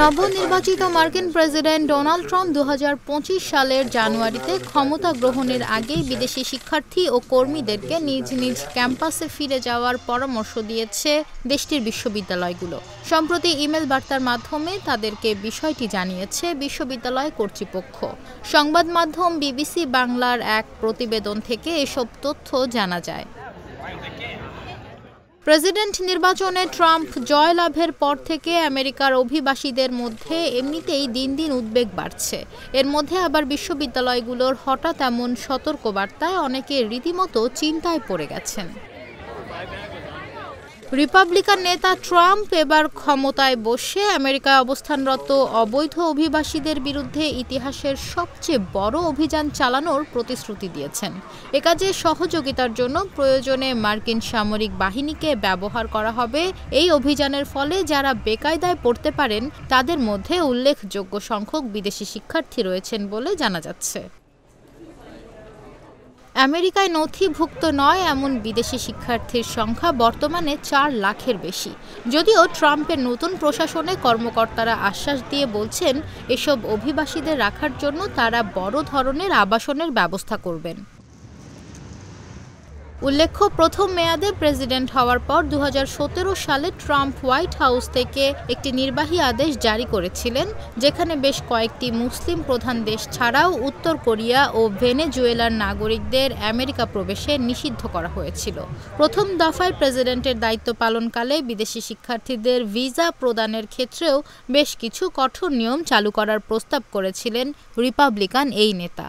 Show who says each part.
Speaker 1: নবনির্বাচিত মার্কিন president Donald Trump 2025 সালের জানুয়ারিতে ক্ষমতা গ্রহণের আগেই বিদেশি শিক্ষার্থী ও কর্মীদেরকে নিজ নিজ ক্যাম্পাসে ফিরে যাওয়ার পরামর্শ দিয়েছে দেশটির বিশ্ববিদ্যালয়গুলো। সম্প্রতি ইমেল বার্তার মাধ্যমে তাদেরকে বিষয়টি জানিয়েছে বিশ্ববিদ্যালয় কর্তৃপক্ষ। সংবাদ মাধ্যম বিবিসি বাংলার এক প্রতিবেদন থেকে এসব তথ্য জানা যায়। প্রেসিডেন্ট নির্বাচনে ট্রাম্প জয়লাভের পর থেকে আমেরিকার অভিবাসীদের মধ্যে এমনিতেই দিন দিন উদ্বেগ বাড়ছে। এর মধ্যে আবার বিশ্ববিদ্যালয়গুলোর হঠাৎ এমন সতর্কবার্তায় অনেকে রীতিমতো চিন্তায় পড়ে গেছেন। রিপাবলিকান নেতা ট্রাম্প এবার ক্ষমতায় বসে আমেরিকায় অবস্থানরত অবৈধ অভিবাসীদের বিরুদ্ধে ইতিহাসের সবচেয়ে বড় অভিযান চালানোর প্রতিশ্রুতি দিয়েছেন। এ কাজে সহযোগিতার জন্য প্রয়োজনে মার্কিন সামরিক বাহিনীকে ব্যবহার করা হবে। এই অভিযানের ফলে যারা বেকায়দায় পড়তে পারেন তাদের মধ্যে উল্লেখযোগ্য সংখ্যক বিদেশি শিক্ষার্থী রয়েছেন বলে জানা যাচ্ছে। আমেরিকায় নথিভুক্ত নয় এমন বিদেশি শিক্ষার্থীর সংখ্যা বর্তমানে 4 লাখের বেশি। যদিও ট্রাম্পের নতুন প্রশাসনে কর্মকর্তারা আশ্বাস দিয়ে বলছেন এসব অভিবাসীদের রাখার জন্য তারা বড় ধরনের আবাসনের ব্যবস্থা করবেন। উল্লেখ্য, প্রথম মেয়াদে প্রেসিডেন্ট হওয়ার পর 2017 সালে ট্রাম্প হোয়াইট হাউস থেকে একটি নির্বাহী আদেশ জারি করেছিলেন, যেখানে বেশ কয়েকটি মুসলিম প্রধান দেশ ছাড়াও উত্তর কোরিয়া ও ভেনেজুয়েলার নাগরিকদের আমেরিকা প্রবেশে নিষিদ্ধ করা হয়েছিল। প্রথম দফায় প্রেসিডেন্টের দায়িত্ব পালনকালে বিদেশি শিক্ষার্থীদের ভিসা প্রদানের ক্ষেত্রেও বেশ কিছু কঠোর নিয়ম চালু করার প্রস্তাব করেছিলেন রিপাবলিকান এই নেতা।